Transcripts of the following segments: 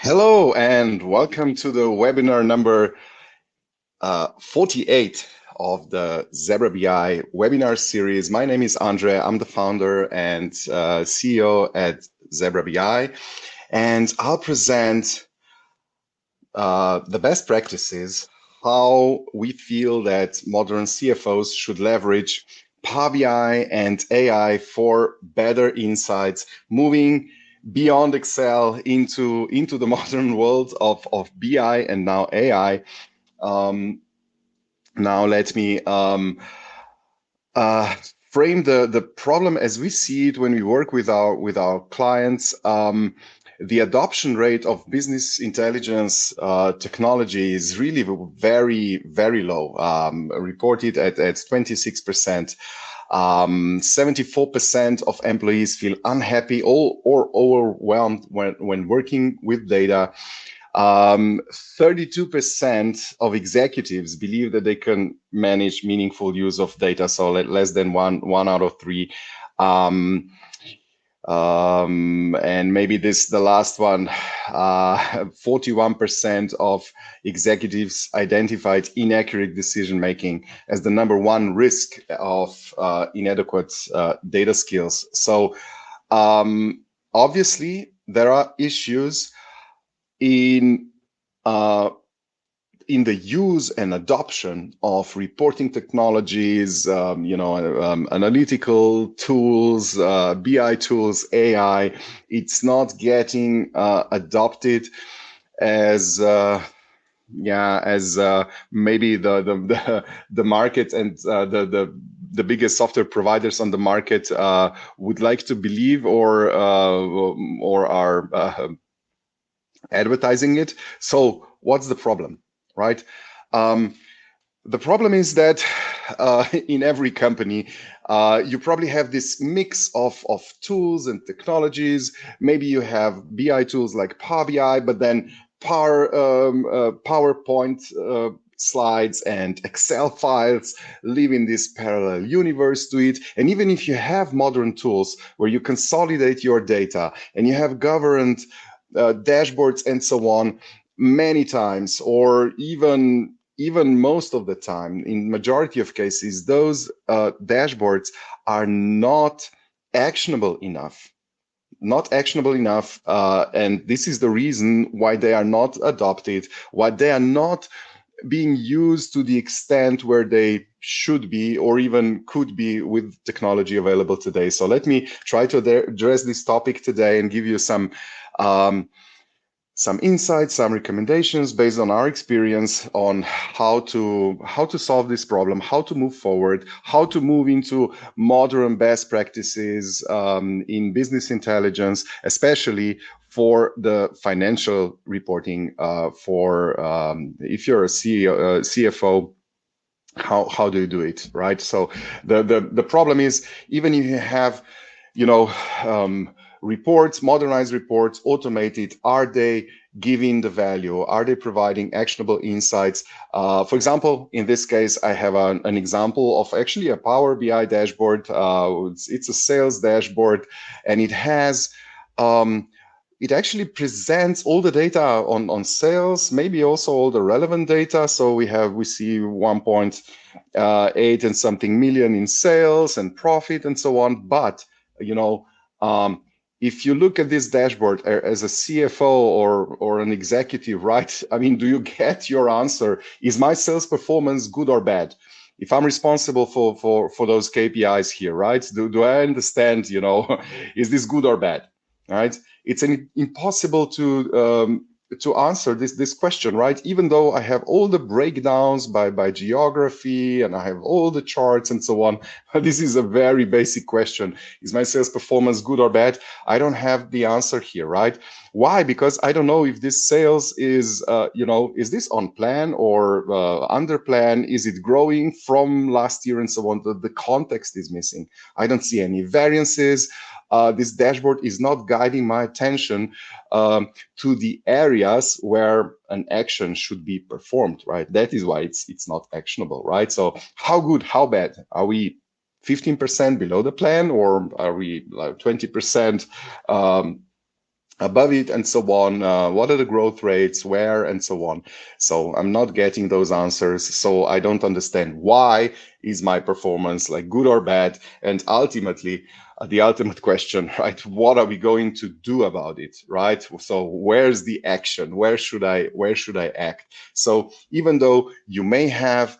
Hello and welcome to the webinar number 48 of the Zebra BI webinar series. My name is Andre. I'm the founder and CEO at Zebra BI, and I'll present the best practices, how we feel that modern CFOs should leverage Power BI and AI for better insights, moving beyond Excel into the modern world of BI and now AI. Now let me frame the problem as we see it when we work with our clients. The adoption rate of business intelligence technology is really very, very low, reported at 26%. 74% of employees feel unhappy or overwhelmed when working with data. 32% of executives believe that they can manage meaningful use of data, so less than one out of three. And maybe the last one, 41% of executives identified inaccurate decision making as the number one risk of inadequate data skills. So obviously there are issues in the use and adoption of reporting technologies, analytical tools, BI tools, AI. It's not getting adopted as maybe the market and the biggest software providers on the market would like to believe or are advertising it. So what's the problem, right? The problem is that in every company, you probably have this mix of tools and technologies. Maybe you have BI tools like Power BI, but then PowerPoint slides and Excel files live in this parallel universe to it. And even if you have modern tools where you consolidate your data and you have governed dashboards and so on, many times, or even most of the time, in majority of cases, those dashboards are not actionable enough. And this is the reason why they are not adopted, why they are not being used to the extent where they should be or even could be with technology available today. So let me try to address this topic today and give you some insights, some recommendations based on our experience on how to solve this problem, how to move forward, how to move into modern best practices in business intelligence, especially for the financial reporting. If you're a CEO, CFO, how do you do it, right? So the problem is, even if you have, reports, modernized reports, automated, are they giving the value? Are they providing actionable insights? For example, in this case, I have an example of actually a Power BI dashboard. It's a sales dashboard, and it has it actually presents all the data on sales, maybe also all the relevant data. So we see 1.8 and something million in sales and profit and so on. But if you look at this dashboard as a CFO or an executive, right? I mean, do you get your answer? Is my sales performance good or bad? If I'm responsible for those KPIs here, right? Do I understand, is this good or bad? All right. It's impossible to answer this question, right? Even though I have all the breakdowns by geography and I have all the charts and so on, this is a very basic question. Is my sales performance good or bad? I don't have the answer here, right? Why? Because I don't know if this sales is, is this on plan or under plan? Is it growing from last year and so on? The context is missing. I don't see any variances. This dashboard is not guiding my attention to the areas where an action should be performed, right? That is why it's not actionable, right? So how good, how bad? Are we 15% below the plan, or are we like 20% above it, and so on. What are the growth rates, where, and so on. So I'm not getting those answers, so I don't understand why is my performance like good or bad. And ultimately, the ultimate question, right, what are we going to do about it, right? So where's the action? Where should I act? So even though you may have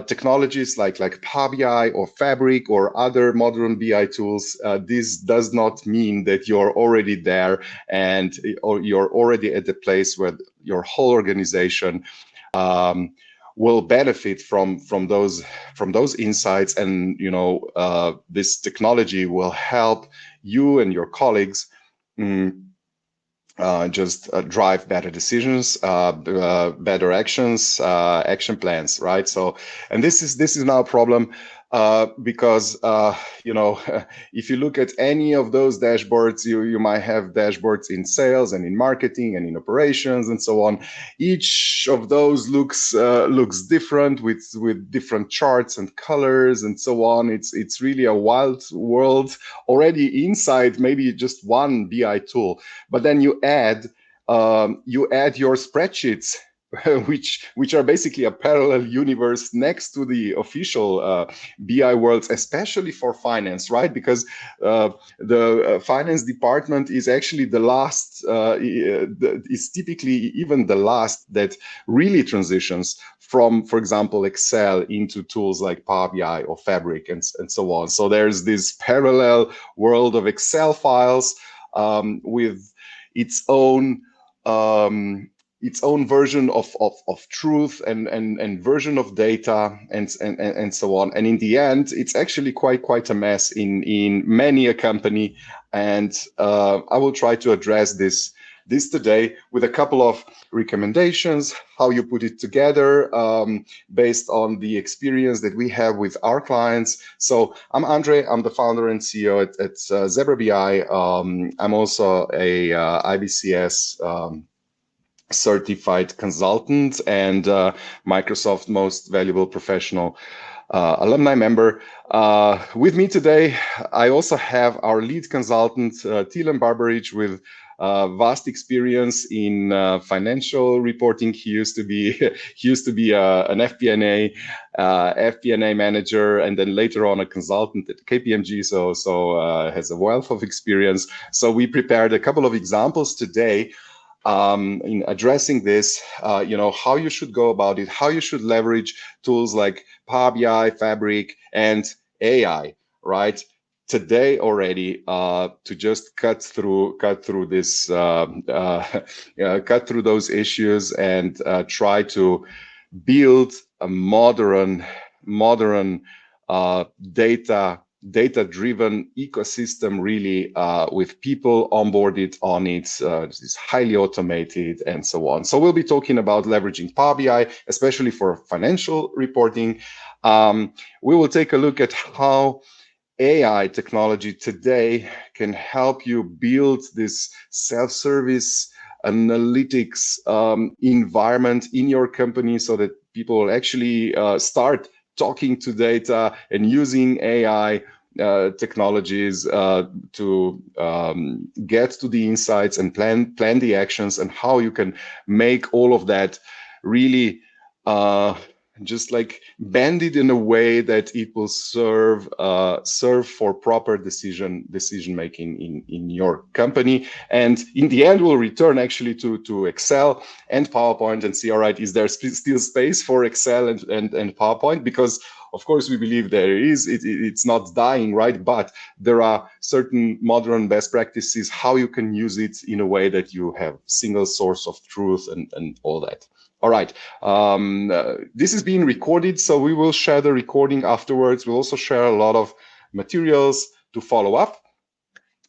technologies like Power BI or Fabric or other modern BI tools, this does not mean that you're already there, and or you're already at the place where your whole organization um, will benefit from those insights. And this technology will help you and your colleagues mm, just drive better decisions, better actions, action plans, right? So, and this is now a problem because if you look at any of those dashboards, you might have dashboards in sales and in marketing and in operations and so on. Each of those looks different with different charts and colors and so on. It's really a wild world already inside maybe just one BI tool. But then you add your spreadsheets, which are basically a parallel universe next to the official BI worlds, especially for finance, right? Because the finance department is actually the last, is typically even the last that really transitions from, for example, Excel into tools like Power BI or Fabric and so on. So there's this parallel world of Excel files with its own um, its own version of truth and version of data and so on. And in the end, it's actually quite a mess in many a company. And I will try to address this today with a couple of recommendations, how you put it together based on the experience that we have with our clients. So I'm Andre, I'm the founder and CEO at Zebra BI. I'm also a IBCS certified consultant and Microsoft Most Valuable Professional alumni member. With me today, I also have our lead consultant, Thielen Barberich, with vast experience in financial reporting. He used to be an FP&A manager, and then later on a consultant at KPMG. So has a wealth of experience. So we prepared a couple of examples today in addressing this, how you should go about it, how you should leverage tools like Power BI, Fabric, and AI, right? Today already, to just cut through this, cut through those issues and try to build a modern data-driven ecosystem, really, with people onboarded on it. It's highly automated and so on. So we'll be talking about leveraging Power BI, especially for financial reporting. We will take a look at how AI technology today can help you build this self-service analytics environment in your company, so that people will actually start talking to data and using AI technologies to get to the insights and plan the actions, and how you can make all of that really just like bend it in a way that it will serve for proper decision making in your company, and in the end will return actually to Excel and PowerPoint and see, all right, is there still space for Excel and PowerPoint? Because of course we believe there is. It's not dying, right? But there are certain modern best practices how you can use it in a way that you have single source of truth and all that. All right. This is being recorded, so we will share the recording afterwards. We'll also share a lot of materials to follow up.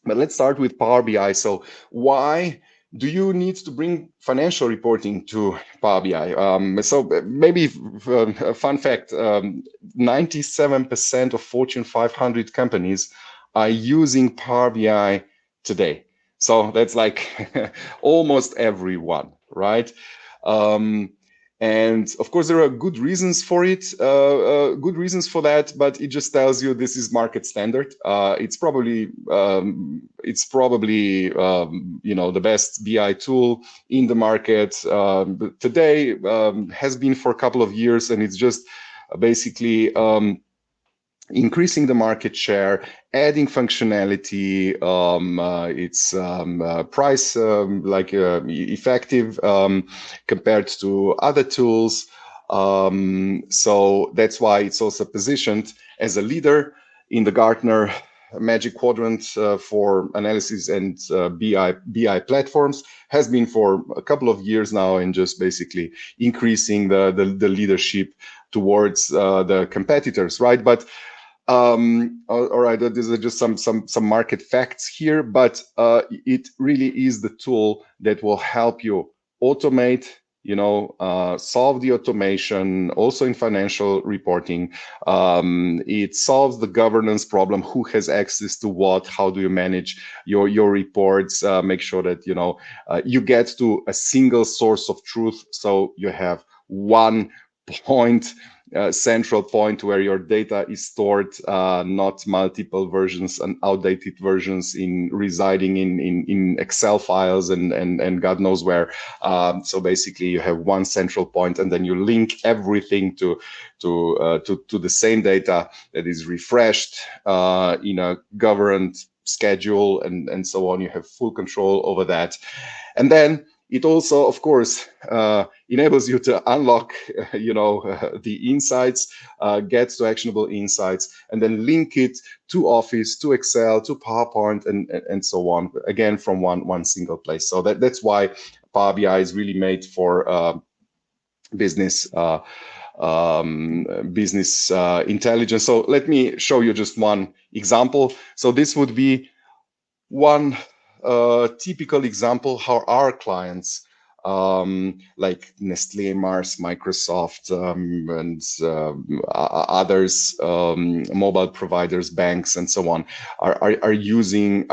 But let's start with Power BI. So why do you need to bring financial reporting to Power BI? So maybe a fun fact, 97% of Fortune 500 companies are using Power BI today. So that's like almost everyone, right? Um, And of course, there are good reasons for it, good reasons for that. But it just tells you this is market standard. It's probably the best BI tool in the market today. Has been for a couple of years, and it's just basically increasing the market share, adding functionality. It's price effective compared to other tools. So that's why it's also positioned as a leader in the Gartner Magic Quadrant for analysis and BI platforms. Has been for a couple of years now, and just basically increasing the leadership towards the competitors, right? But all right, these are just some market facts here, but it really is the tool that will help you automate, solve the automation also in financial reporting. It solves the governance problem: who has access to what, how do you manage your reports, make sure that you get to a single source of truth, so you have one point, central point where your data is stored, not multiple versions and outdated versions residing in Excel files and God knows where. So basically, you have one central point, and then you link everything to the same data that is refreshed in a governed schedule, and so on. You have full control over that, and then it also, of course, enables you to unlock, the insights, get to actionable insights, and then link it to Office, to Excel, to PowerPoint, and so on. Again, from one single place. So that's why Power BI is really made for business intelligence. So let me show you just one example. So this would be one typical example how our clients, like Nestle, Mars, Microsoft, and others, mobile providers, banks, and so on, are using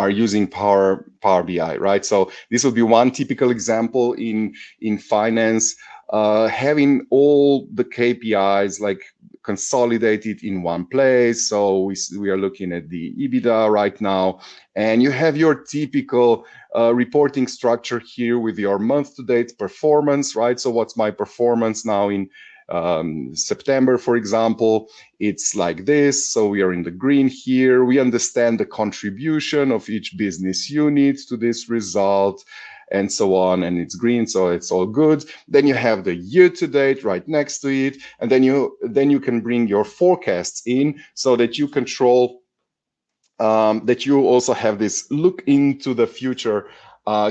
Power BI, right? So this would be one typical example in finance, having all the KPIs like consolidated in one place. So we are looking at the EBITDA right now, and you have your typical reporting structure here with your month-to-date performance, right? So what's my performance now in September, for example? It's like this. So we are in the green here. We understand the contribution of each business unit to this result, and so on, and it's green, so it's all good. Then you have the year to date right next to it, and then you can bring your forecasts in, so that you control, that you also have this look into the future,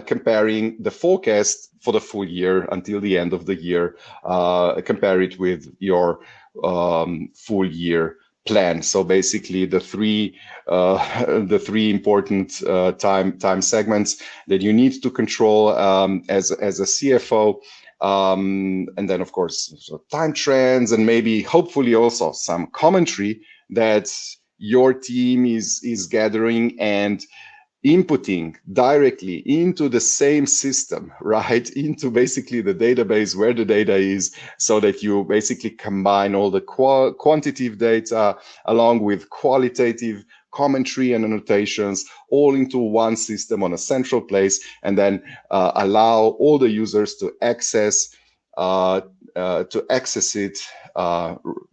comparing the forecast for the full year until the end of the year, compare it with your full year plan. So basically, the three important time segments that you need to control as a CFO. And then, of course, so time trends, and maybe hopefully also some commentary that your team is gathering and inputting directly into the same system, right? Into basically the database where the data is, so that you basically combine all the quantitative data along with qualitative commentary and annotations all into one system on a central place, and then allow all the users to access it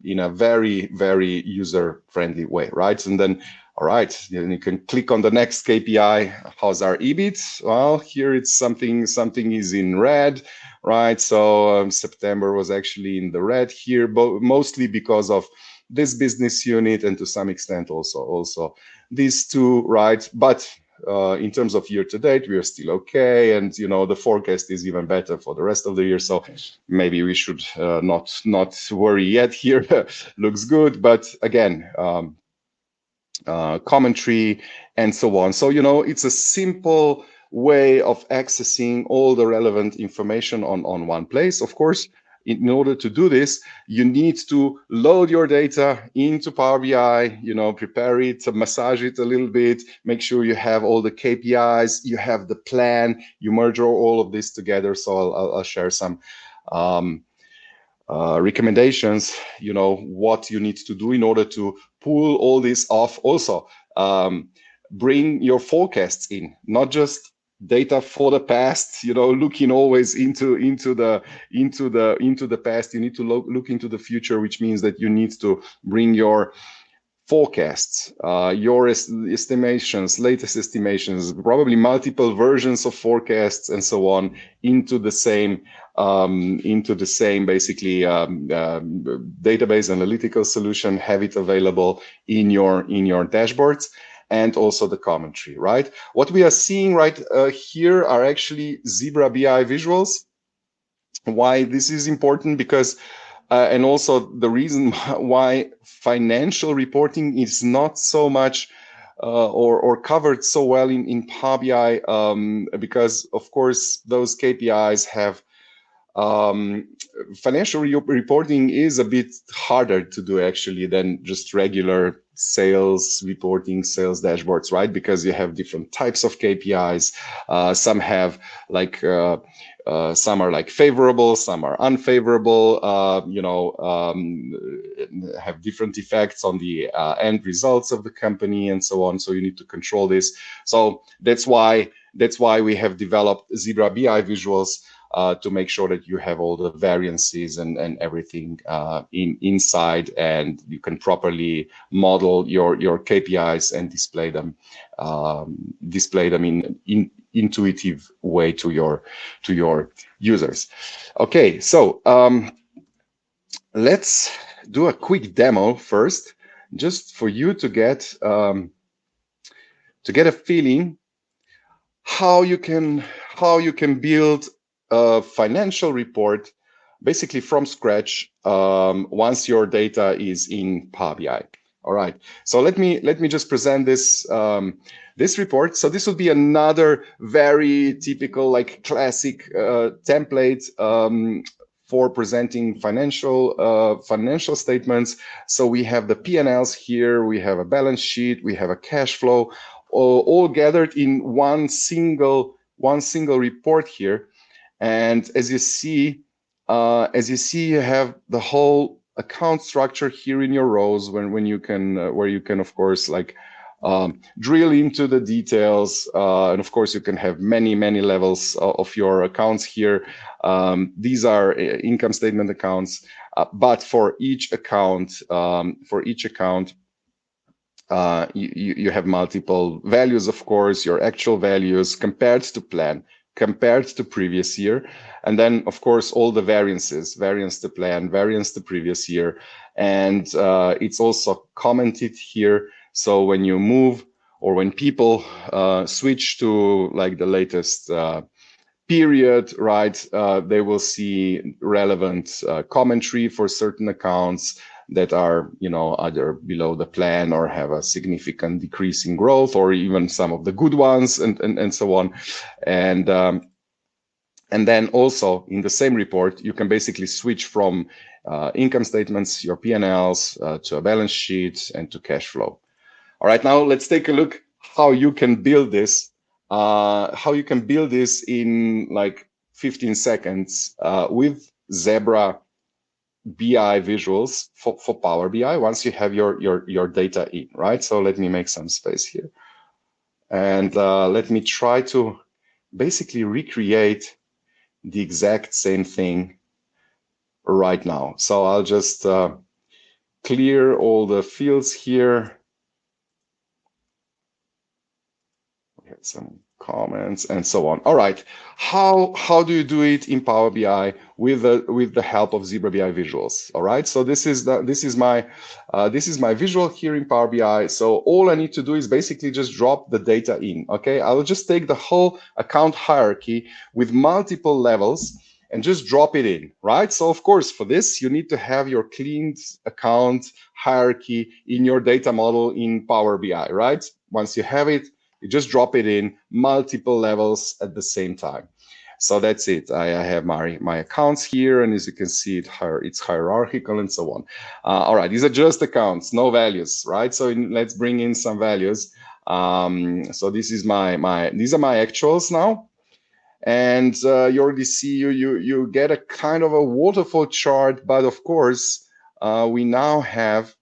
in a very, very user-friendly way, right? And then, all right, then you can click on the next KPI. How's our EBIT? Well, here it's something is in red, right? So September was actually in the red here, but mostly because of this business unit, and to some extent also these two, right? But in terms of year to date, we are still okay, and the forecast is even better for the rest of the year. So maybe we should not worry yet here. Looks good, but again, commentary and so on. So it's a simple way of accessing all the relevant information on one place. Of course, in order to do this, you need to load your data into Power BI, prepare it, massage it a little bit, make sure you have all the KPIs, you have the plan, you merge all of this together. So I'll share some recommendations, what you need to do in order to pull all this off. Also, bring your forecasts in, not just data for the past, looking always into the past. You need to look into the future, which means that you need to bring your forecasts, your estimations, latest estimations, probably multiple versions of forecasts and so on into the same basically database analytical solution, have it available in your dashboards, and also the commentary, right? What we are seeing right here are actually Zebra BI visuals. Why this is important? Because and also the reason why financial reporting is not so much or covered so well in Power BI, because of course those KPIs have financial reporting is a bit harder to do actually than just regular sales reporting, sales dashboards, right? Because you have different types of KPIs. Some have some are like favorable, some are unfavorable, have different effects on the end results of the company and so on. So you need to control this. So that's why we have developed Zebra BI visuals to make sure that you have all the variances and everything inside, and you can properly model your KPIs and display them in intuitive way to your users. Okay, so let's do a quick demo first, just for you to get a feeling how you can build a financial report basically from scratch once your data is in Power BI. All right. So let me just present this report. So this would be another very typical, like classic template for presenting financial statements. So we have the P&Ls here, we have a balance sheet, we have a cash flow, all gathered in one single report here. And as you see, you have the whole account structure here in your rows, where you can of course drill into the details, and of course you can have many levels of your accounts here. These are income statement accounts, but for each account, you have multiple values, of course, your actual values compared to plan, compared to previous year, and then of course all the variances, variance to plan, variance to previous year, and it's also commented here. So when you move, or when people switch to like the latest period, right, they will see relevant commentary for certain accounts that are, either below the plan or have a significant decrease in growth, or even some of the good ones, and so on. And then also in the same report, you can basically switch from income statements, your P&Ls, to a balance sheet and to cash flow. All right, now let's take a look how you can build this. In like 15 seconds with Zebra BI visuals for Power BI once you have your data in, right? So let me make some space here. And let me try to basically recreate the exact same thing right now. So I'll just clear all the fields here. We have some comments and so on. All right, how do you do it in Power BI with the help of Zebra BI visuals? All right, so this is my visual here in Power BI. So all I need to do is basically just drop the data in. Okay, I'll just take the whole account hierarchy with multiple levels and just drop it in, right? So of course, for this, you need to have your cleaned account hierarchy in your data model in Power BI, right? Once you have it, you just drop it in multiple levels at the same time. So that's it. I have my accounts here, and as you can see, it's hierarchical and so on. All right, these are just accounts, no values, right? So let's bring in some values. So this is these are my actuals now. And you already see you get a kind of a waterfall chart, but of course we now have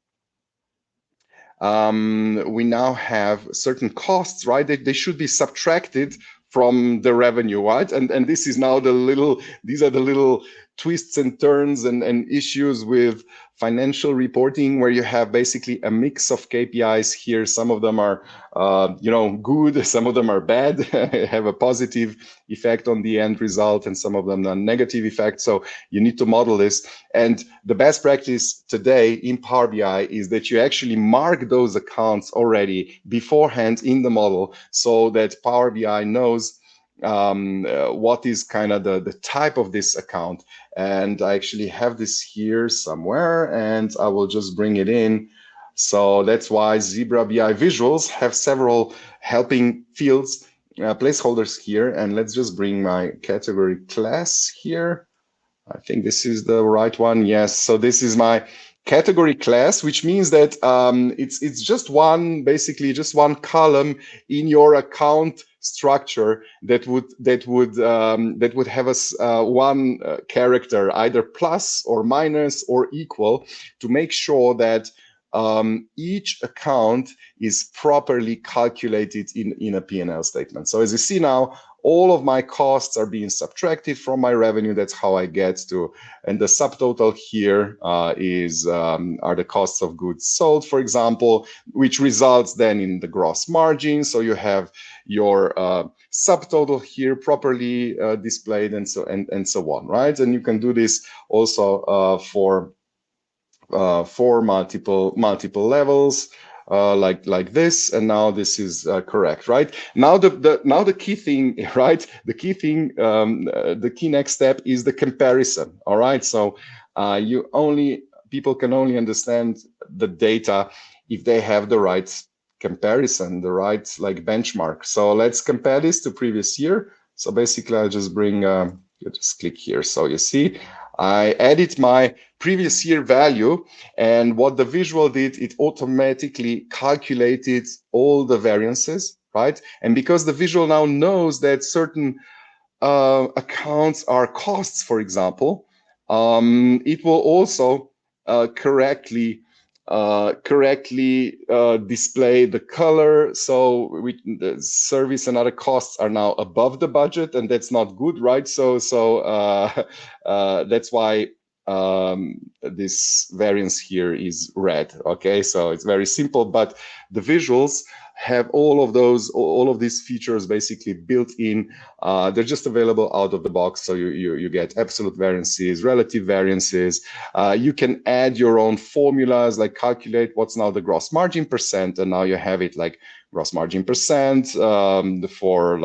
certain costs, right? They should be subtracted from the revenue, right? And this is now these are the little twists and turns and issues with financial reporting, where you have basically a mix of KPIs here. Some of them are good, some of them are bad, have a positive effect on the end result, and some of them are negative effect. So you need to model this. And the best practice today in Power BI is that you actually mark those accounts already beforehand in the model, so that Power BI knows what is kind of the type of this account. And I actually have this here somewhere, and I will just bring it in. So that's why Zebra BI visuals have several helping fields, placeholders here. And let's just bring my category class here. I think this is the right one. Yes. So this is my category class, which means that it's just basically just one column in your account structure that would have one character, either plus or minus or equal, to make sure that each account is properly calculated in a P&L statement. So as you see now, all of my costs are being subtracted from my revenue. That's how I get to, and the subtotal here are the costs of goods sold, for example, which results then in the gross margin. So you have your subtotal here properly displayed, and so on, right? And you can do this also for multiple levels, like this. And now this is correct, right? Now the key thing, right? The key next step is the comparison. All right. So people can only understand the data if they have the right comparison, the right benchmark. So let's compare this to previous year. So basically, I'll just just click here. So you see, I added my previous year value, and what the visual did, it automatically calculated all the variances, right? And because the visual now knows that certain accounts are costs, for example, it will also correctly display the color. So the service and other costs are now above the budget, and that's not good, right? So that's why this variance here is red. Okay, so it's very simple, but the visuals have all of these features basically built in. They're just available out of the box. So you get absolute variances, relative variances. You can add your own formulas, like calculate what's now the gross margin percent, and now you have it like gross margin percent for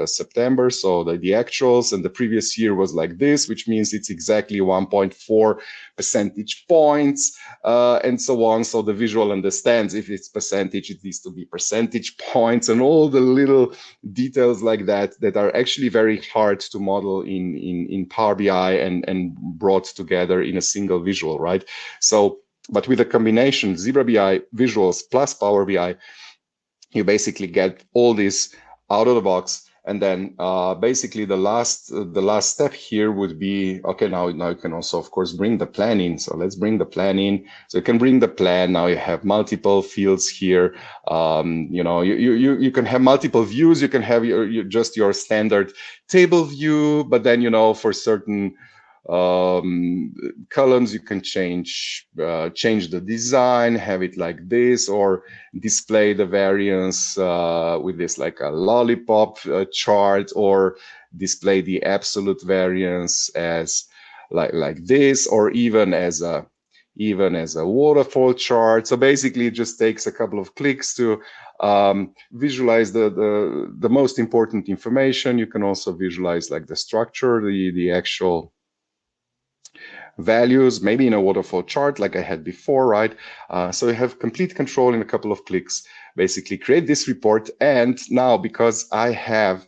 September. So the actuals, and the previous year was like this, which means it's exactly 1.4 percentage points, and so on. So the visual understands if it's percentage, it needs to be percentage points, and all the little details like that are actually very hard to model in Power BI and brought together in a single visual, right? So, but with a combination Zebra BI visuals plus Power BI, you basically get all this out of the box. And then basically the last step here would be, okay, now you can also, of course, bring the plan in. So let's bring the plan in. So you can bring the plan. Now you have multiple fields here. You can have multiple views. You can have just your standard table view, but then, for certain columns, you can change the design, have it like this, or display the variance with this like a lollipop chart, or display the absolute variance as like this, or even as a waterfall chart. So basically it just takes a couple of clicks to visualize the most important information. You can also visualize like the structure, the actual values, maybe in a waterfall chart like I had before, right? So you have complete control in a couple of clicks, basically create this report. And now, because I have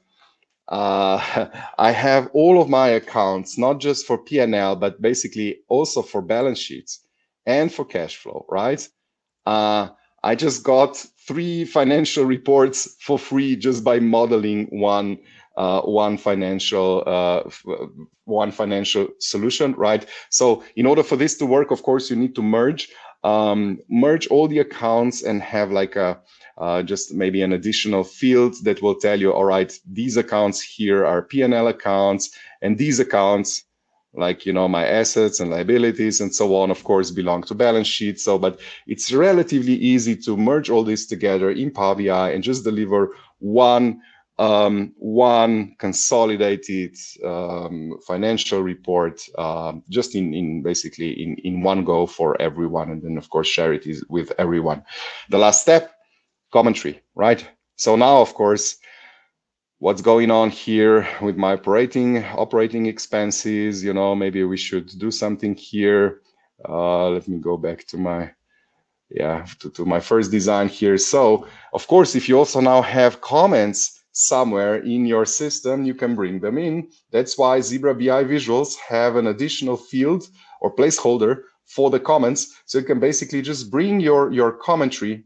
all of my accounts, not just for P&L, but basically also for balance sheets and for cash flow, right? I just got 3 financial reports for free just by modeling one one financial solution, right? So in order for this to work, of course, you need to merge all the accounts and have like a just maybe an additional field that will tell you, all right, these accounts here are P&L accounts, and these accounts, like, my assets and liabilities and so on, of course, belong to balance sheet. So, but it's relatively easy to merge all this together in Power BI and just deliver one consolidated financial report, just in basically in one go for everyone, and then of course share it with everyone. The last step, commentary, right? So now, of course, what's going on here with my operating expenses? Maybe we should do something here. Let me go back to my to my first design here. So of course, if you also now have comments somewhere in your system, you can bring them in. That's why Zebra BI visuals have an additional field or placeholder for the comments. So you can basically just bring your commentary.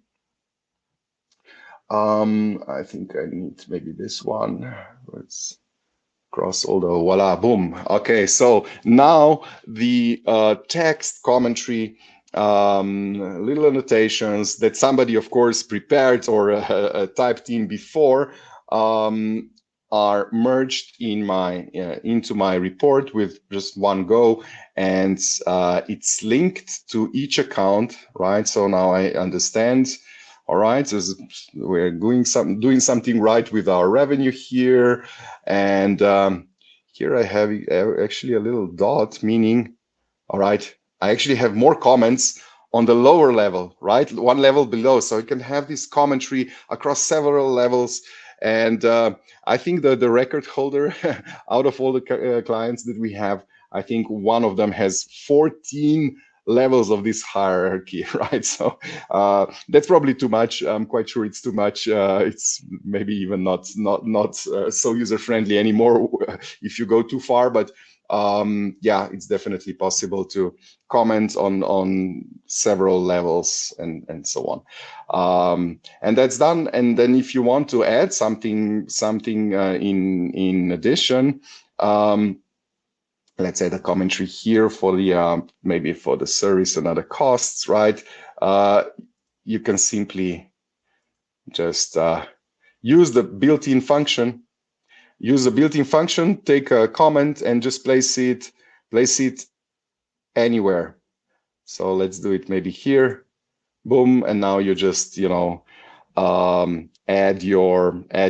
I think I need maybe this one. Let's cross all the voila, boom. Okay, so now the text commentary, little annotations that somebody, of course, prepared or typed in before, are merged into my report with just one go, and it's linked to each account, right? So now I understand. All right, so we're doing something right with our revenue here, and here I have actually a little dot, meaning, all right, I actually have more comments on the lower level, right? One level below, so you can have this commentary across several levels. And I think the record holder out of all the clients that we have, I think one of them has 14 levels of this hierarchy, right? So that's probably too much. I'm quite sure it's too much. It's maybe even not so user friendly anymore if you go too far. But yeah, it's definitely possible to comment on several levels and so on. And that's done. And then if you want to add something in addition. Let's say the commentary here for the maybe for the service and other costs, right? You can simply just use the built-in function. Use the built-in function, take a comment, and just place it anywhere. So let's do it maybe here. Boom, and now you just add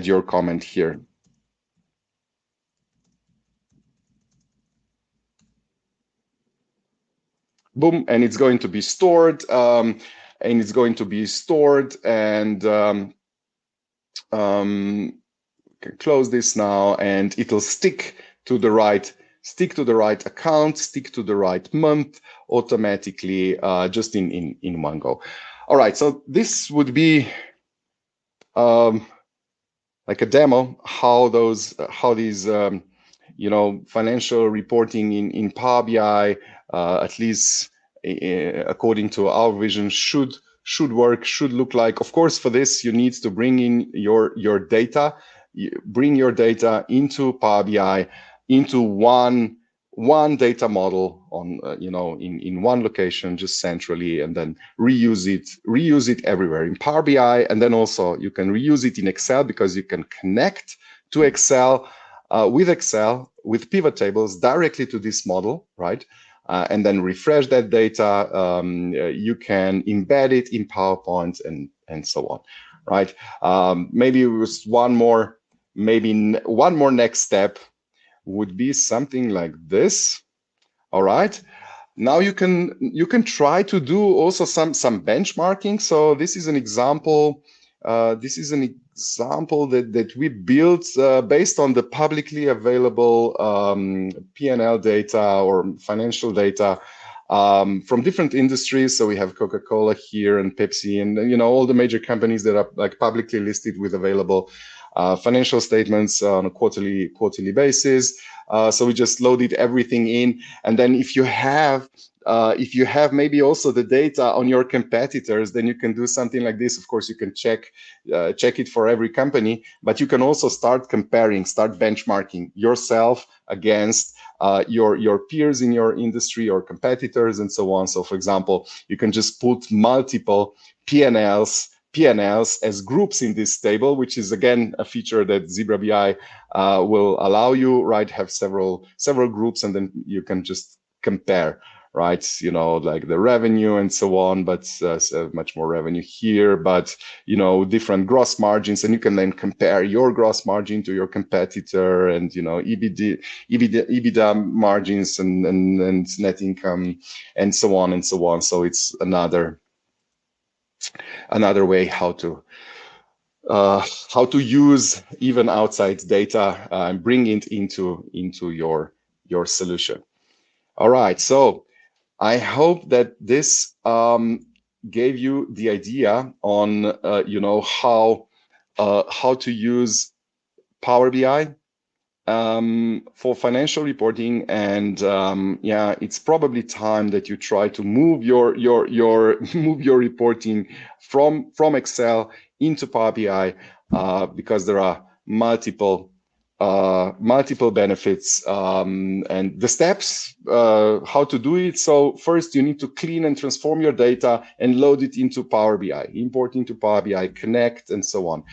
your comment here. Boom, and it's going to be stored, and can close this now, and it'll stick to the right account, stick to the right month automatically, just in one go. All right, so this would be like a demo how these financial reporting in Power BI, at least according to our vision, should work, should look like. Of course, for this you need to bring in your data, bring your data into Power BI, into one data model on in one location, just centrally, and then reuse it everywhere in Power BI. And then also you can reuse it in Excel, because you can connect to Excel with pivot tables directly to this model, right? And then refresh that data. You can embed it in PowerPoint and so on, right? Maybe with one more next step would be something like this. All right. Now you can try to do also some benchmarking. So this is an example. That we built based on the publicly available P&L data or financial data from different industries. So we have Coca-Cola here and Pepsi, and all the major companies that are like publicly listed with available financial statements on a quarterly basis. So we just loaded everything in, and then if you have if you have maybe also the data on your competitors, then you can do something like this. Of course, you can check it for every company, but you can also start comparing, start benchmarking yourself against your peers in your industry or competitors and so on. So for example, you can just put multiple P&Ls as groups in this table, which is again a feature that Zebra BI will allow you, right? Have several groups, and then you can just compare, right? You know, like the revenue and so on, but so much more revenue here, but you know, different gross margins, and you can then compare your gross margin to your competitor, and you know, EBITDA margins and net income, and so on and so on. So it's another way how to use even outside data and bring it into your solution. All right, so I hope that this gave you the idea on you know, how to use Power BI for financial reporting, and yeah, it's probably time that you try to move your move your reporting from Excel into Power BI, because there are multiple benefits, and the steps how to do it. So first, you need to clean and transform your data and load it into Power BI, import into Power BI, connect, and so on.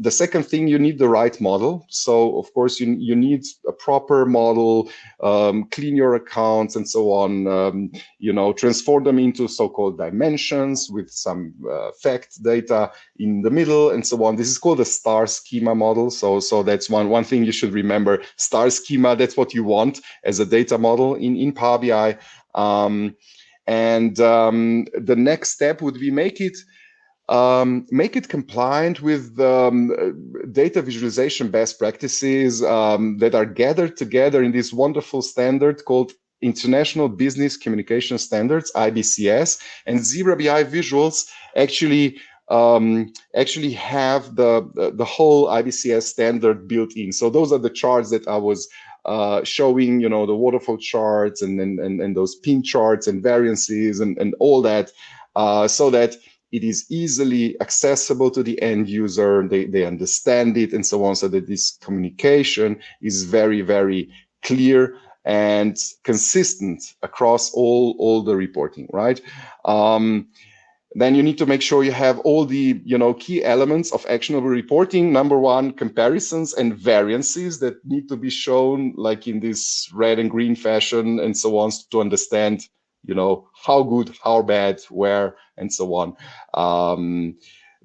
The second thing, you need the right model. So of course, you need a proper model, clean your accounts and so on, you know, transform them into so-called dimensions with some fact data in the middle and so on. This is called a star schema model. So that's one thing you should remember. Star schema, that's what you want as a data model in Power BI. The next step would be make it compliant with data visualization best practices that are gathered together in this wonderful standard called International Business Communication Standards, IBCS. And Zebra BI visuals actually have the whole IBCS standard built in. So those are the charts that I was showing, you know, the waterfall charts and those pin charts and variances and all that, so that it is easily accessible to the end user. They understand it and so on, so that this communication is very, very clear and consistent across all the reporting, right? Then you need to make sure you have all the, you know, key elements of actionable reporting. Number one, comparisons and variances that need to be shown like in this red and green fashion and so on, to understand, you know, how good, how bad, where, and so on.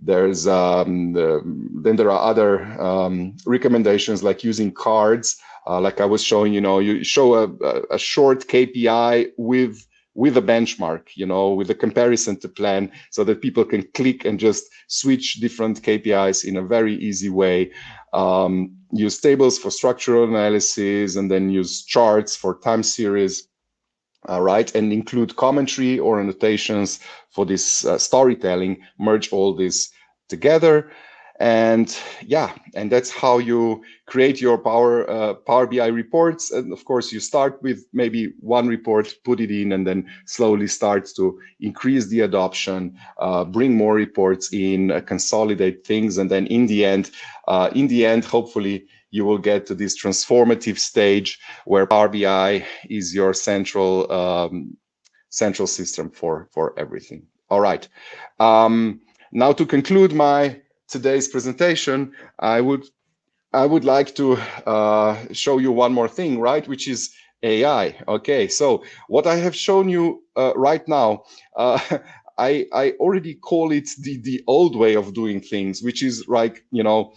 Then there are other recommendations like using cards, like I was showing. You know, you show a short KPI with a benchmark, you know, with a comparison to plan, so that people can click and just switch different KPIs in a very easy way. Use tables for structural analysis, and then use charts for time series. Right, and include commentary or annotations for this storytelling. Merge all this together, and yeah, and that's how you create your Power BI reports. And of course, you start with maybe one report, put it in, and then slowly start to increase the adoption, bring more reports in, consolidate things, and then in the end, hopefully, you will get to this transformative stage where Power BI is your central system for everything. All right. Now to conclude my today's presentation, I would like to show you one more thing, right? Which is AI. Okay. So what I have shown you right now, I already call it the old way of doing things, which is like, you know,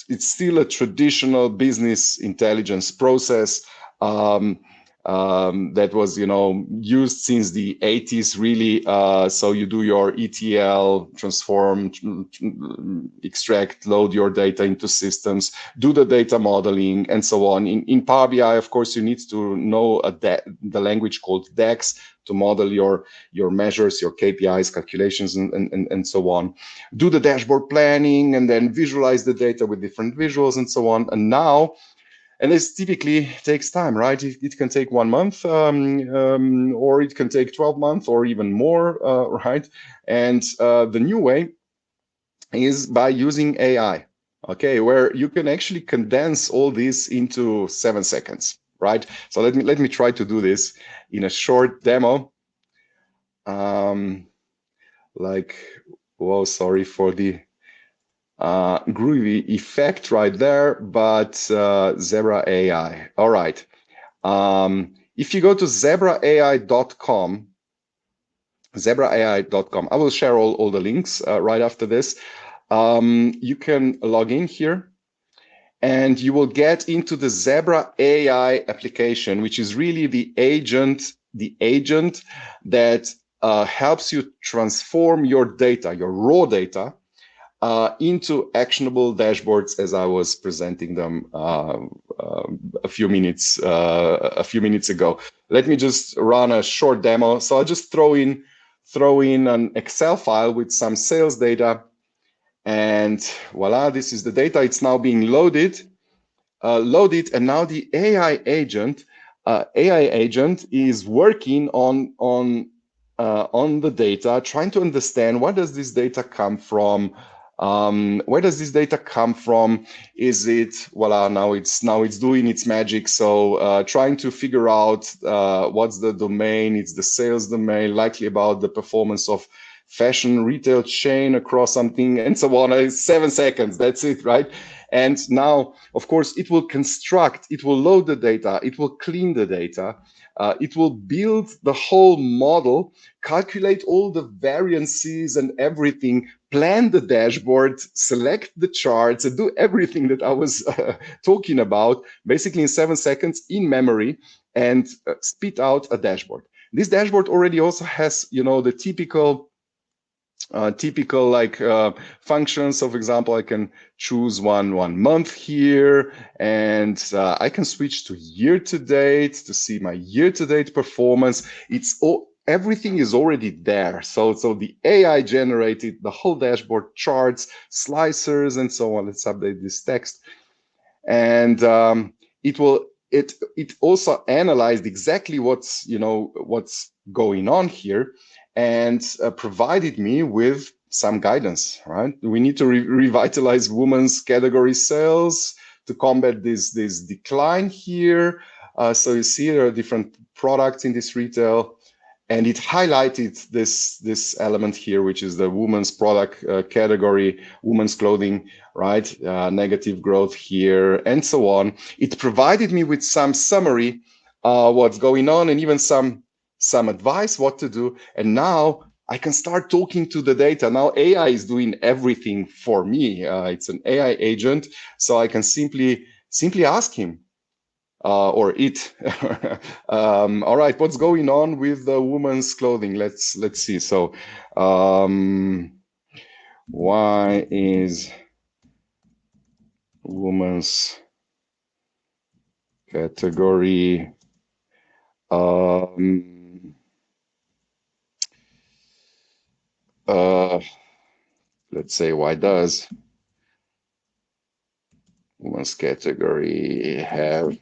it's still a traditional business intelligence process that was, you know, used since the 80s, really. So you do your ETL, transform, extract, load your data into systems, do the data modeling, and so on. In Power BI, of course, you need to know the language called DAX to model your measures, your KPIs, calculations, and so on. Do the dashboard planning, and then visualize the data with different visuals and so on. And now And this typically takes time, right? It can take 1 month, or it can take 12 months or even more, right? And the new way is by using AI, okay, where you can actually condense all this into 7 seconds, right? So let me try to do this in a short demo. Like, whoa, sorry for the groovy effect right there, but Zebra AI. All right. If you go to zebraai.com, zebraai.com, I will share all the links right after this. You can log in here and you will get into the Zebra AI application, which is really the agent that helps you transform your data, your raw data, into actionable dashboards as I was presenting them a few minutes ago. Let me just run a short demo. So I'll just throw in an Excel file with some sales data, and voila, this is the data. It's now being loaded, and now the AI agent is working on the data, trying to understand what does this data come from. Where does this data come from? Is it, voila, now it's doing its magic. So trying to figure out what's the domain. It's the sales domain, likely about the performance of fashion retail chain across something, and so on. 7 seconds, that's it, right? And now, of course, it will load the data, it will clean the data, it will build the whole model, calculate all the variances and everything, plan the dashboard, select the charts, and do everything that I was talking about, basically in 7 seconds in memory, and spit out a dashboard. This dashboard already also has, the typical like functions. So for example, I can choose one month here, and I can switch to year to date to see my year to date performance. Everything is already there. So the AI generated the whole dashboard, charts, slicers, and so on. Let's update this text, and it also analyzed exactly what's going on here, and provided me with some guidance. Right, we need to revitalize women's category sales to combat this decline here. So you see there are different products in this retail, and it highlighted this element here, which is the women's product category, women's clothing, right? Negative growth here, and so on. It provided me with some summary, what's going on, and even some advice what to do. And now I can start talking to the data. Now AI is doing everything for me. It's an AI agent, so I can simply ask him, or it. All right, what's going on with the women's clothing? Let's see. So why is women's category let's say, why does women's category have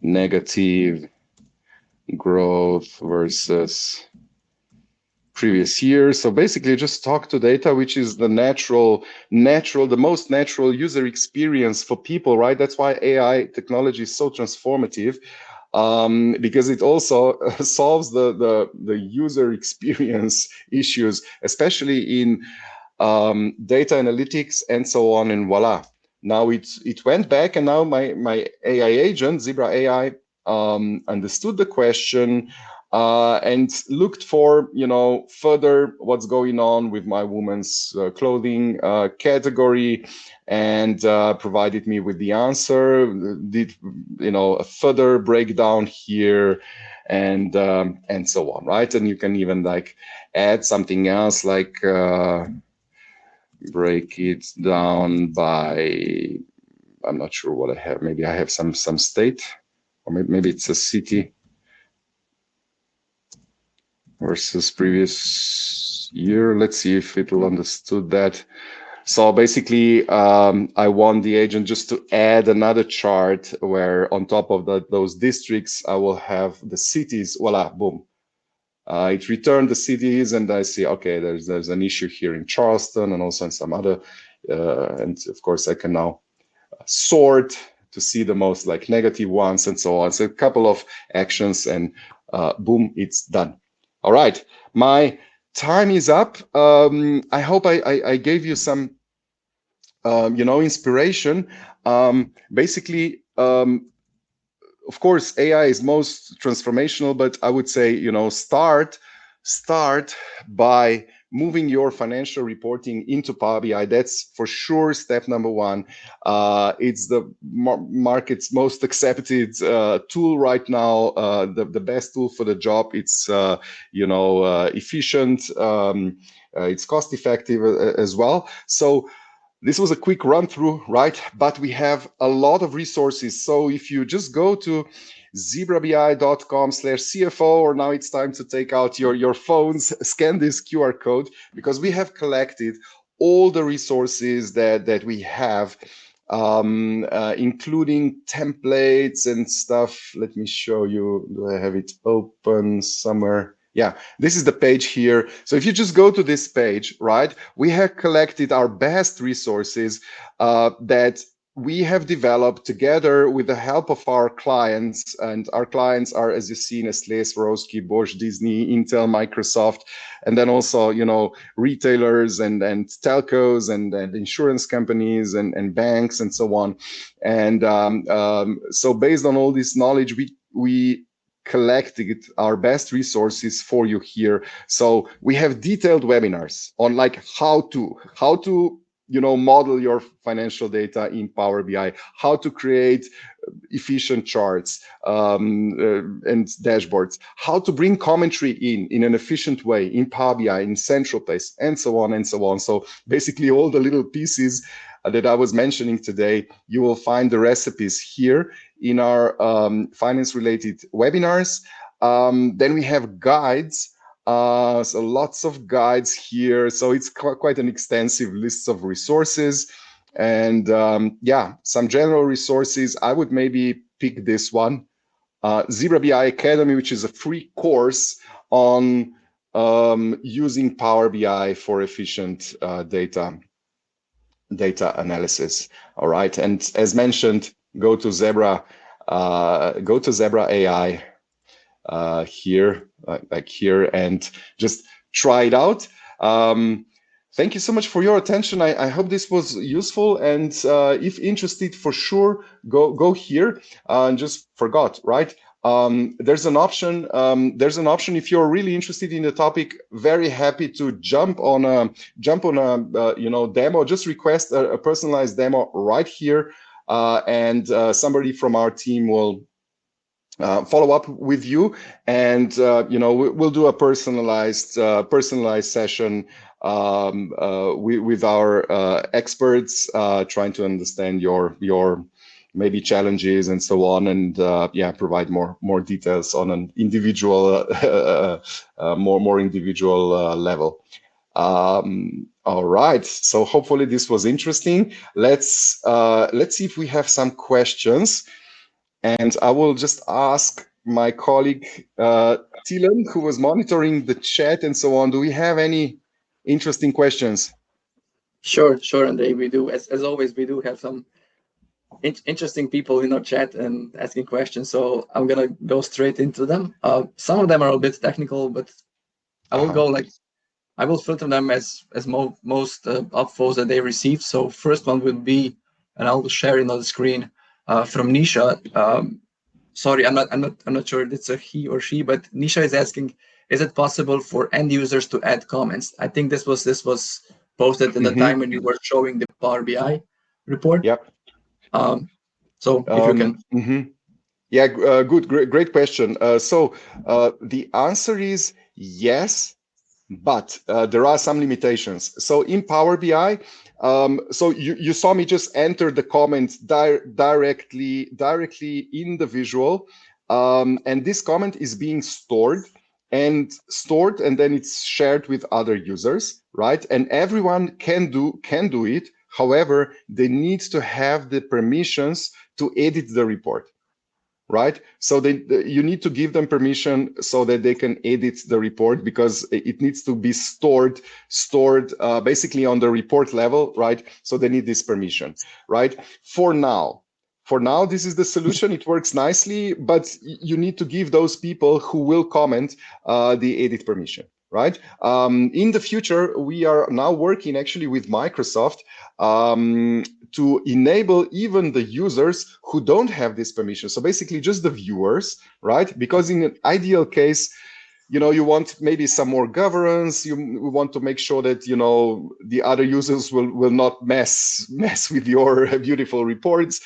negative growth versus previous year? So basically just talk to data, which is the the most natural user experience for people, right? That's why AI technology is so transformative, because it also solves the user experience issues, especially in data analytics and so on, and voila. Now it went back, and now my AI agent, Zebra AI, understood the question, and looked for further what's going on with my women's clothing category, and provided me with the answer. Did a further breakdown here, and so on, right? And you can even like add something else, like break it down by, I'm not sure what I have. Maybe I have some state, or maybe it's a city versus previous year. Let's see if it'll understood that. So basically, I want the agent just to add another chart where on top of those districts, I will have the cities. Voila, boom. It returned the cities, and I see, okay, there's an issue here in Charleston and also in some other. And of course, I can now sort to see the most like negative ones and so on. So a couple of actions and boom, it's done. All right, my time is up. I hope I gave you some, inspiration. Basically, of course, AI is most transformational, but I would say, start by moving your financial reporting into Power BI. That's for sure step number one. It's the market's most accepted tool right now, the best tool for the job. It's efficient. It's cost effective as well. So this was a quick run through, right? But we have a lot of resources. So if you just go to zebrabi.com/CFO, or now it's time to take out your phones, scan this QR code, because we have collected all the resources that we have, including templates and stuff. Let me show you. Do I have it open somewhere? Yeah, this is the page here. So if you just go to this page, right, we have collected our best resources that we have developed together with the help of our clients. And our clients are, as you see, Nestlé, Swarovski, Bosch, Disney, Intel, Microsoft, and then also, retailers and telcos and insurance companies and banks and so on. And so based on all this knowledge, we collected our best resources for you here. So we have detailed webinars on like how to model your financial data in Power BI, how to create efficient charts and dashboards, how to bring commentary in an efficient way in Power BI, in central place, and so on and so on. So basically all the little pieces that I was mentioning today, you will find the recipes here in our finance-related webinars. Then we have guides, so lots of guides here. So it's quite an extensive list of resources. And some general resources. I would maybe pick this one, Zebra BI Academy, which is a free course on using Power BI for efficient data analysis. All right, and as mentioned, go to Zebra AI here, like here, and just try it out. Thank you so much for your attention. I hope this was useful, and if interested, for sure, go here. Just forgot, right? There's an option. If you're really interested in the topic. Very happy to jump on a demo. Just request a personalized demo right here, and somebody from our team will follow up with you, and we'll do a personalized session with our experts, trying to understand your maybe challenges and so on, and provide more details on an individual more individual level. All right, so hopefully this was interesting. Let's see if we have some questions, and I will just ask my colleague Tilan, who was monitoring the chat and so on. Do we have any interesting questions? Sure, Andre. We do, as always, we do have some interesting people in our chat and asking questions. So I'm gonna go straight into them. Some of them are a bit technical, but I will go I will filter them as most upvotes that they received. So first one will be, and I'll share it on the screen from Nisha. Sorry, I'm not sure if it's a he or she, but Nisha is asking, is it possible for end users to add comments? I think this was posted in the time when you were showing the Power BI report. Yep. So if you can. Yeah, good, great question. So the answer is yes, but there are some limitations. So in Power BI, so you saw me just enter the comment directly in the visual, and this comment is being stored and stored, and then it's shared with other users, right? And everyone can do it. However, they need to have the permissions to edit the report, right? So you need to give them permission so that they can edit the report, because it needs to be stored basically on the report level, right? So they need this permission, right? For now, this is the solution. It works nicely, but you need to give those people who will comment the edit permission, right? In the future, we are now working actually with Microsoft to enable even the users who don't have this permission. So basically just the viewers, right? Because in an ideal case, you want maybe some more governance. You want to make sure that, the other users will not mess with your beautiful reports.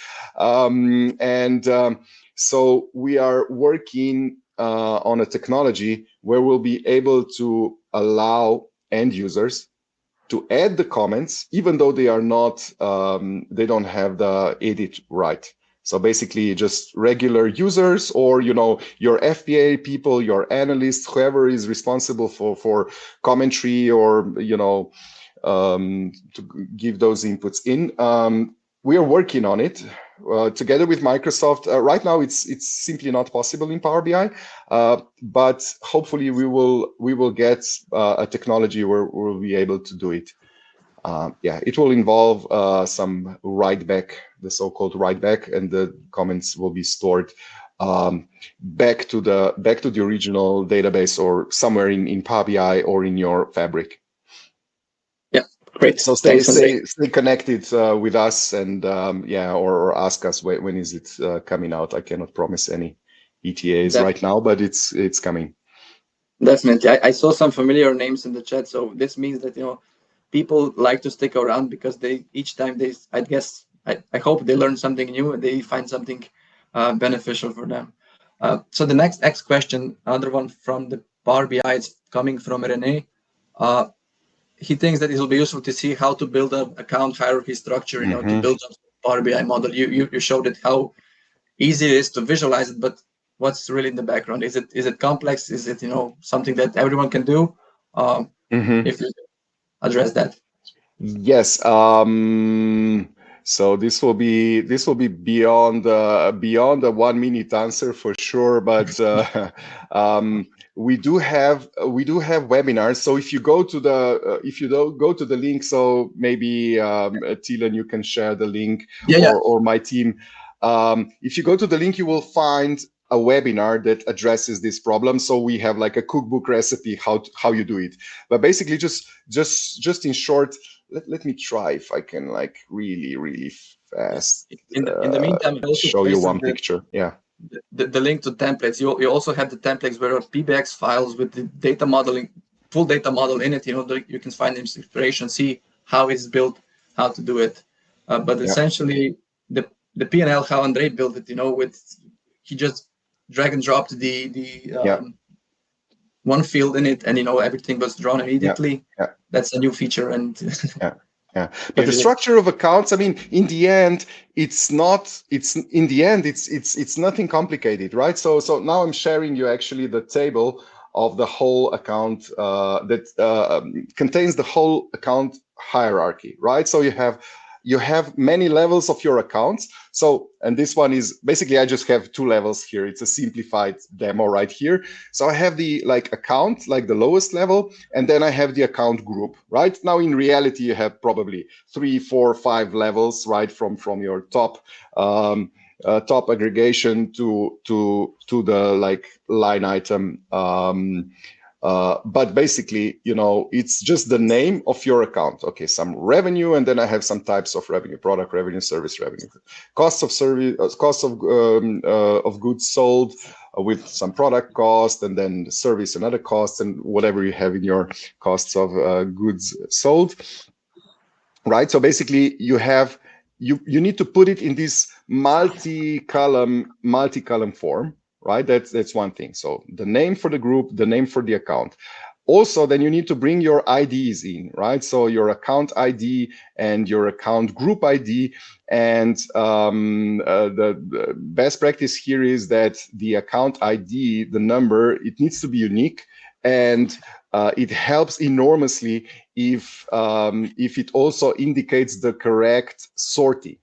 So we are working on a technology where we'll be able to allow end users to add the comments, even though they are not, they don't have the edit right. So basically just regular users, or, your FPA people, your analysts, whoever is responsible for commentary, or, to give those inputs in. We are working on it together with Microsoft. Right now, it's simply not possible in Power BI, but hopefully we will get a technology where we'll be able to do it. It will involve some write back, the so-called write back, and the comments will be stored back to the original database, or somewhere in Power BI or in your Fabric. Yeah, great. So stay connected with us, and or ask us when is it coming out. I cannot promise any ETAs right now, but it's coming. Definitely. I saw some familiar names in the chat, so this means that people like to stick around, because each time I hope they learn something new and they find something beneficial for them. So the next question, another one from the Power BI, it's coming from Rene. He thinks that it will be useful to see how to build an account hierarchy structure, to build a Power BI model. You showed it how easy it is to visualize it, but what's really in the background? Is it complex? Is it something that everyone can do? If you address that. Yes. So this will be beyond a 1 minute answer for sure, but we do have webinars. So if you go to the link, so maybe Tilan, you can share the link, or my team. If you go to the link, you will find a webinar that addresses this problem. So we have like a cookbook recipe how you do it. But basically, just in short, let me try if I can really fast. In the meantime, I also show you one picture. Yeah. The link to templates. You also have the templates where are PBX files with the data modeling, full data model in it. You can find inspiration, see how it's built, how to do it. But essentially, the P&L, how Andrei built it, he just drag and dropped the one field in it, and everything was drawn immediately. That's a new feature. And but the structure of accounts, I mean, in the end, it's nothing complicated, right? So now I'm sharing you actually the table of the whole account that contains the whole account hierarchy, right? So you have many levels of your accounts. So, and this one is basically, I just have 2 levels here. It's a simplified demo right here. So I have the account, the lowest level, and then I have the account group, right? Now in reality, you have probably 3, 4, 5 levels, right? From your top aggregation to the line item. But basically, it's just the name of your account. Okay, some revenue, and then I have some types of revenue: product revenue, service revenue, cost of service, cost of goods sold, with some product cost, and then the service and other costs, and whatever you have in your costs of goods sold. Right. So basically, you need to put it in this multi-column form. Right, that's one thing. So the name for the group, the name for the account. also, then you need to bring your IDs in, right? So your account ID and your account group ID. And the best practice here is that the account ID, the number, it needs to be unique. And it helps enormously if it also indicates the correct sorting,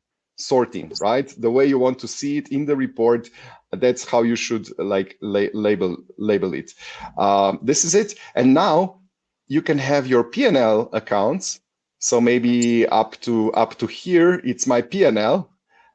right? The way you want to see it in the report, that's how you should like label it. This is it. And now you can have your P&L accounts. So maybe up to here, it's my P&L.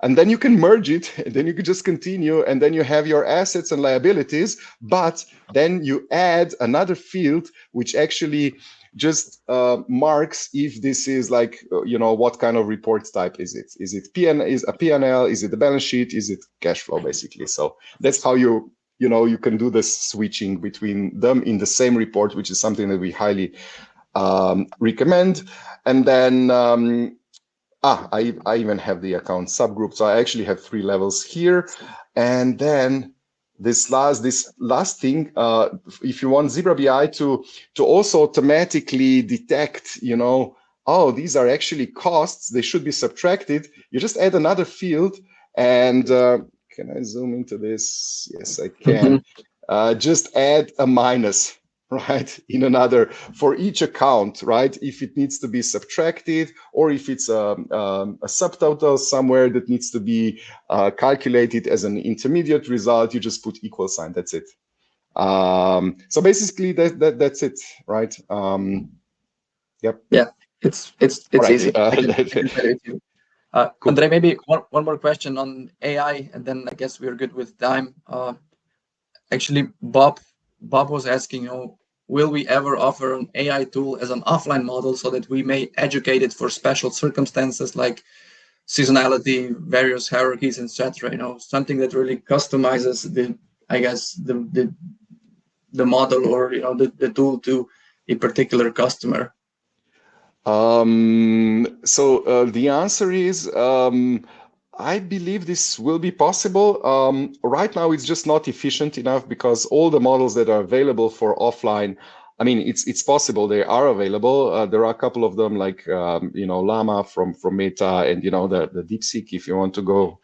And then you can merge it, and then you can just continue, and then you have your assets and liabilities, but then you add another field which actually just marks if this is like, what kind of report type is it? Is it is a P&L? Is it the balance sheet? Is it cash flow, basically? So that's how you can do the switching between them in the same report, which is something that we highly recommend. And then I even have the account subgroup. So I actually have 3 levels here. And then this last thing, if you want Zebra BI to also automatically detect, oh, these are actually costs, they should be subtracted, you just add another field. And can I zoom into this? Yes, I can. Just add a minus, right, in another for each account, right? If it needs to be subtracted, or if it's a subtotal somewhere that needs to be calculated as an intermediate result, you just put equal sign. That's it. So basically, that's it, right? Yep. Yeah, it's Right. easy. I can tell it to you. Cool. Andre, maybe one more question on AI, and then I guess we're good with time. Actually, Bob was asking, will we ever offer an AI tool as an offline model so that we may educate it for special circumstances like seasonality, various hierarchies, etc. Something that really customizes the model or the tool to a particular customer. So the answer is, I believe this will be possible. Right now, it's just not efficient enough because all the models that are available for offline, I mean, it's possible they are available. There are a couple of them, like Llama from Meta, and the DeepSeek, if you want to go,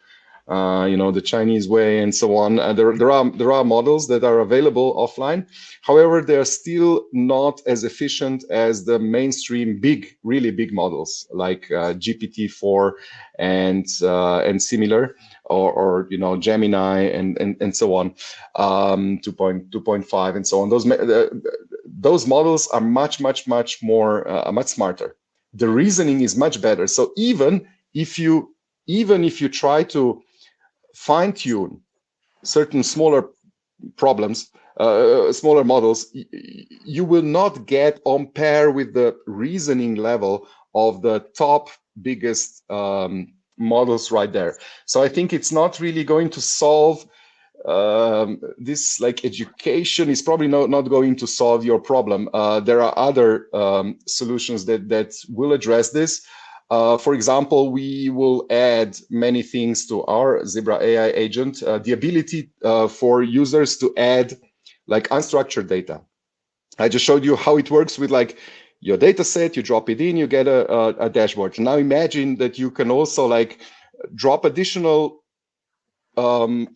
the Chinese way, and so on. There are models that are available offline. However, they are still not as efficient as the mainstream really big models like GPT-4 and similar, or Gemini and so on, 2.5 and so on. Those models are much more much smarter. The reasoning is much better. So even if you try to fine-tune certain smaller problems, smaller models, you will not get on par with the reasoning level of the top biggest models right there. So I think it's not really going to solve this, like education is probably not going to solve your problem. There are other solutions that will address this. For example, we will add many things to our Zebra AI agent, the ability for users to add like unstructured data. I just showed you how it works with like your data set, you drop it in, you get a dashboard. Now imagine that you can also like drop additional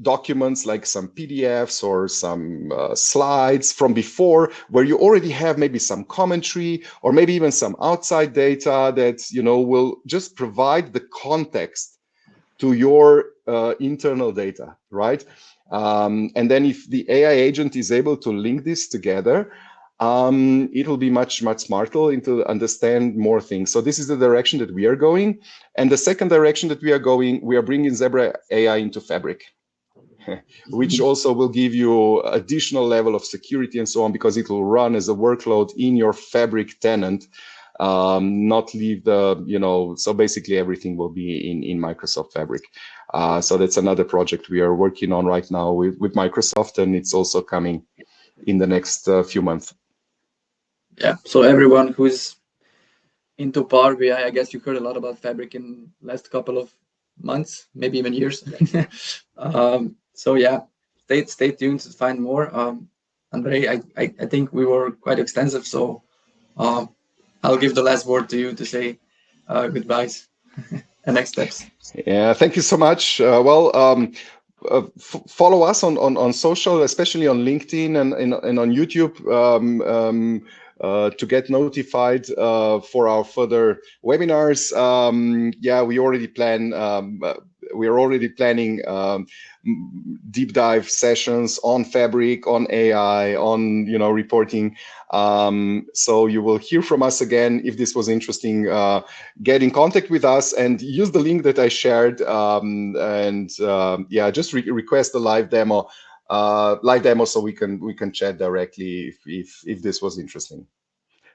documents like some PDFs or some slides from before, where you already have maybe some commentary or maybe even some outside data that will just provide the context to your internal data, right? And then if the AI agent is able to link this together, it will be much smarter to understand more things. So this is the direction that we are going. And the second direction that we are going, we are bringing Zebra AI into Fabric, which also will give you additional level of security and so on, because it will run as a workload in your Fabric tenant, not leave the, so basically everything will be in Microsoft Fabric. So that's another project we are working on right now with Microsoft, and it's also coming in the next few months. Yeah, so everyone who's into Power BI, I guess you heard a lot about Fabric in last couple of months, maybe even years. So yeah, stay tuned to find more. Andre, I think we were quite extensive, so I'll give the last word to you to say goodbyes and next steps. Yeah, thank you so much. Follow us on social, especially on LinkedIn and on YouTube, to get notified for our further webinars. Yeah, we are already planning deep dive sessions on Fabric, on AI, on reporting. So you will hear from us again. If this was interesting, get in contact with us and use the link that I shared. Yeah, just request a live demo, so we can chat directly if this was interesting.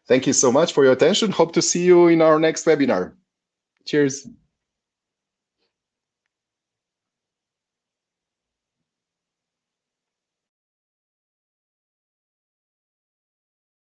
Thank you so much for your attention. Hope to see you in our next webinar. Cheers.